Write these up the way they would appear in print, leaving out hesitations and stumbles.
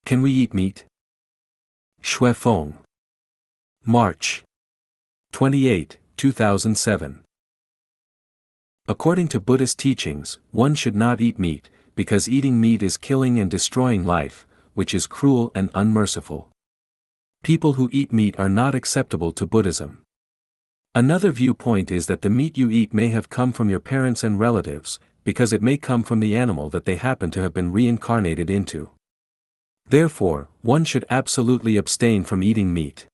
Can we eat meat? Shui Feng. March 28, 2007. According to Buddhist teachings, one should not eat meat, because eating meat is killing and destroying life, which is cruel and unmerciful. People who eat meat are not acceptable to Buddhism. Another viewpoint is that the meat you eat may have come from your parents and relatives, because it may come from the animal that they happen to have been reincarnated into. Therefore, one should absolutely abstain from eating meat.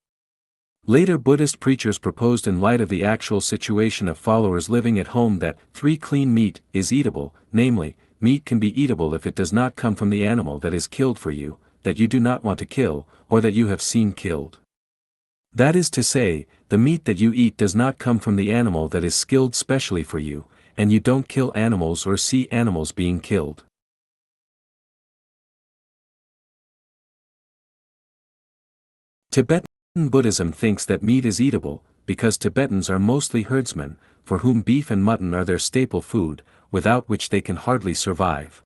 Later Buddhist preachers proposed in light of the actual situation of followers living at home that 3 clean meat is eatable, namely, meat can be eatable if it does not come from the animal that is killed for you, that you do not want to kill, or that you have seen killed. That is to say, the meat that you eat does not come from the animal that is skilled specially for you, and you don't kill animals or see animals being killed. Tibetan Buddhism thinks that meat is eatable, because Tibetans are mostly herdsmen, for whom beef and mutton are their staple food, without which they can hardly survive.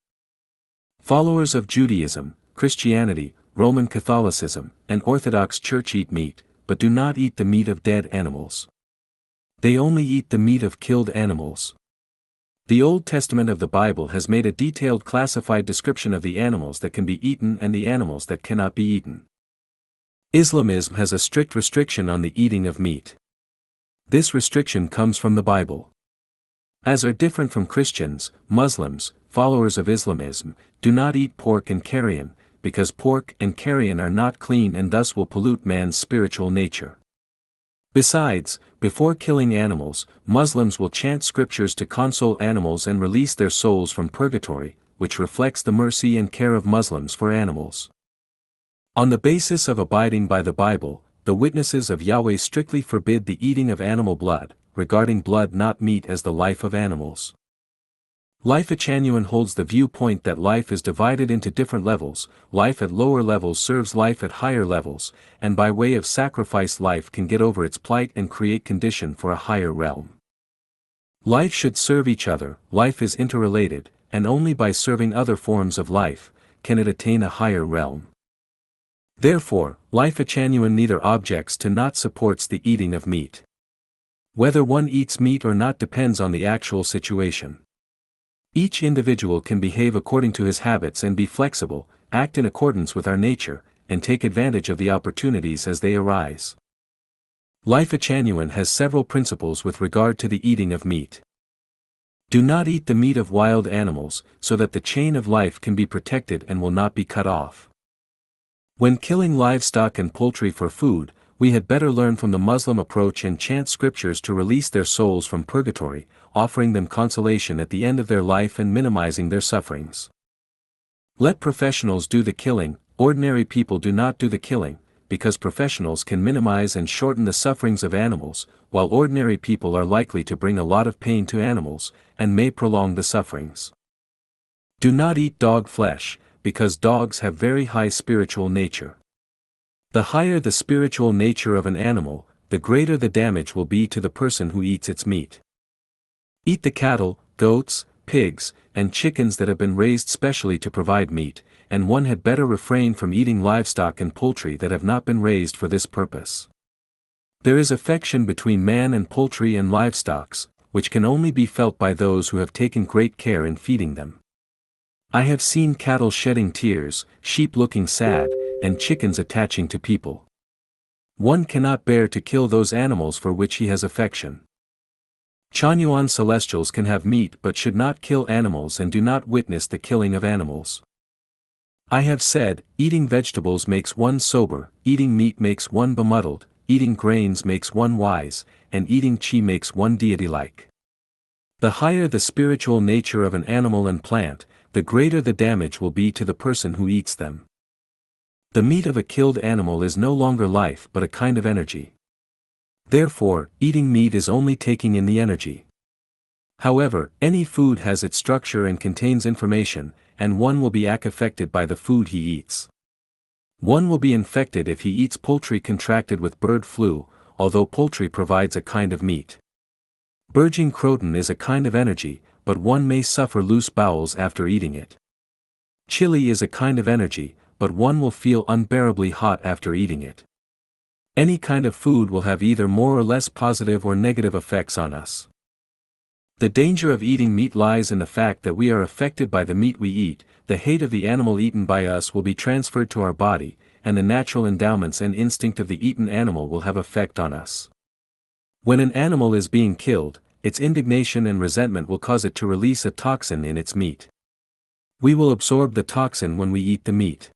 Followers of Judaism, Christianity, Roman Catholicism, and Orthodox Church eat meat, but do not eat the meat of dead animals. They only eat the meat of killed animals. The Old Testament of the Bible has made a detailed classified description of the animals that can be eaten and the animals that cannot be eaten. Islamism has a strict restriction on the eating of meat. This restriction comes from the Bible. As are different from Christians, Muslims, followers of Islamism, do not eat pork and carrion, because pork and carrion are not clean and thus will pollute man's spiritual nature. Besides, before killing animals, Muslims will chant scriptures to console animals and release their souls from purgatory, which reflects the mercy and care of Muslims for animals. On the basis of abiding by the Bible, the witnesses of Yahweh strictly forbid the eating of animal blood, regarding blood not meat as the life of animals. Lifechanyuan holds the viewpoint that life is divided into different levels, life at lower levels serves life at higher levels, and by way of sacrifice life can get over its plight and create condition for a higher realm. Life should serve each other, life is interrelated, and only by serving other forms of life, can it attain a higher realm. Therefore, Lifechanyuan neither objects to nor supports the eating of meat. Whether one eats meat or not depends on the actual situation. Each individual can behave according to his habits and be flexible, act in accordance with our nature, and take advantage of the opportunities as they arise. Lifechanyuan has several principles with regard to the eating of meat. Do not eat the meat of wild animals, so that the chain of life can be protected and will not be cut off. When killing livestock and poultry for food, we had better learn from the Muslim approach and chant scriptures to release their souls from purgatory, offering them consolation at the end of their life and minimizing their sufferings. Let professionals do the killing, ordinary people do not do the killing, because professionals can minimize and shorten the sufferings of animals, while ordinary people are likely to bring a lot of pain to animals, and may prolong the sufferings. Do not eat dog flesh, because dogs have very high spiritual nature. The higher the spiritual nature of an animal, the greater the damage will be to the person who eats its meat. Eat the cattle, goats, pigs, and chickens that have been raised specially to provide meat, and one had better refrain from eating livestock and poultry that have not been raised for this purpose. There is affection between man and poultry and livestock, which can only be felt by those who have taken great care in feeding them. I have seen cattle shedding tears, sheep looking sad, and chickens attaching to people. One cannot bear to kill those animals for which he has affection. Chanyuan celestials can have meat but should not kill animals and do not witness the killing of animals. I have said, eating vegetables makes one sober, eating meat makes one bemuddled, eating grains makes one wise, and eating chi makes one deity-like. The higher the spiritual nature of an animal and plant, the greater the damage will be to the person who eats them. The meat of a killed animal is no longer life but a kind of energy. Therefore, eating meat is only taking in the energy. However, any food has its structure and contains information, and one will be affected by the food he eats. One will be infected if he eats poultry contracted with bird flu, although poultry provides a kind of meat. Burging croton is a kind of energy, but one may suffer loose bowels after eating it. Chili is a kind of energy, but one will feel unbearably hot after eating it. Any kind of food will have either more or less positive or negative effects on us. The danger of eating meat lies in the fact that we are affected by the meat we eat. The hate of the animal eaten by us will be transferred to our body, and the natural endowments and instinct of the eaten animal will have effect on us. When an animal is being killed, its indignation and resentment will cause it to release a toxin in its meat. We will absorb the toxin when we eat the meat.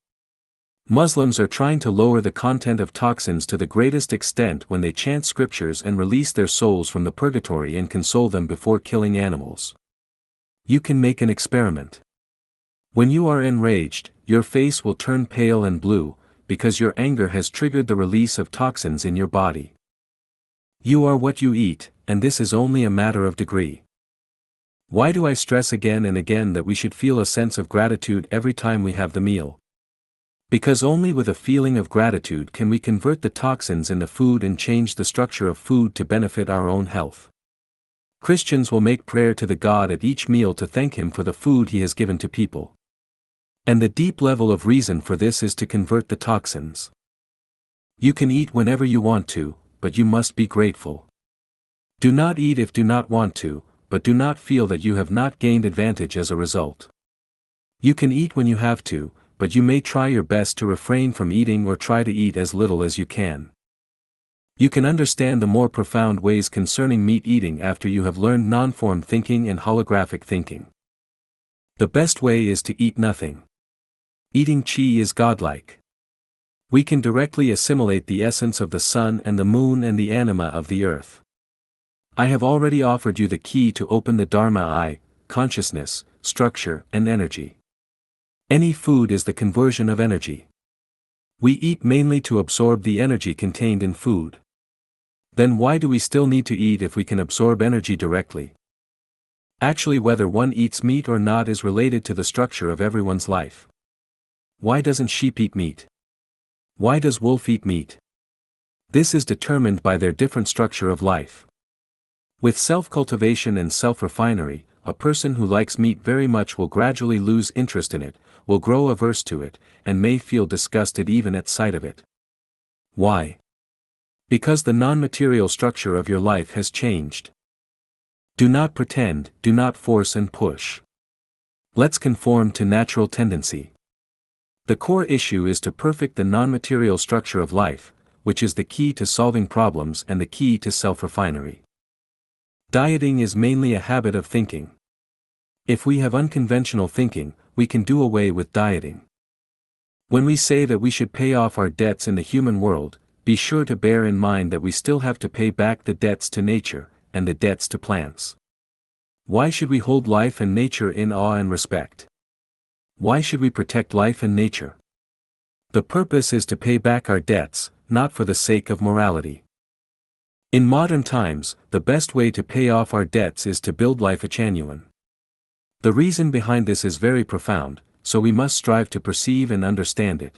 Muslims are trying to lower the content of toxins to the greatest extent when they chant scriptures and release their souls from the purgatory and console them before killing animals. You can make an experiment. When you are enraged, your face will turn pale and blue, because your anger has triggered the release of toxins in your body. You are what you eat, and this is only a matter of degree. Why do I stress again and again that we should feel a sense of gratitude every time we have the meal? Because only with a feeling of gratitude can we convert the toxins in the food and change the structure of food to benefit our own health. Christians will make prayer to the God at each meal to thank Him for the food He has given to people. And the deep level of reason for this is to convert the toxins. You can eat whenever you want to, but you must be grateful. Do not eat if do not want to, but do not feel that you have not gained advantage as a result. You can eat when you have to, but you may try your best to refrain from eating or try to eat as little as you can. You can understand the more profound ways concerning meat eating after you have learned non-form thinking and holographic thinking. The best way is to eat nothing. Eating chi is godlike. We can directly assimilate the essence of the sun and the moon and the anima of the earth. I have already offered you the key to open the Dharma eye, consciousness, structure, and energy. Any food is the conversion of energy. We eat mainly to absorb the energy contained in food. Then why do we still need to eat if we can absorb energy directly? Actually, whether one eats meat or not is related to the structure of everyone's life. Why doesn't sheep eat meat? Why does wolf eat meat? This is determined by their different structure of life. With self-cultivation and self-refinery, a person who likes meat very much will gradually lose interest in it, will grow averse to it, and may feel disgusted even at sight of it. Why? Because the non-material structure of your life has changed. Do not pretend, do not force and push. Let's conform to natural tendency. The core issue is to perfect the non-material structure of life, which is the key to solving problems and the key to self-refinery. Dieting is mainly a habit of thinking. If we have unconventional thinking, we can do away with dieting. When we say that we should pay off our debts in the human world, be sure to bear in mind that we still have to pay back the debts to nature, and the debts to plants. Why should we hold life and nature in awe and respect? Why should we protect life and nature? The purpose is to pay back our debts, not for the sake of morality. In modern times, the best way to pay off our debts is to build Lifechanyuan. The reason behind this is very profound, so we must strive to perceive and understand it.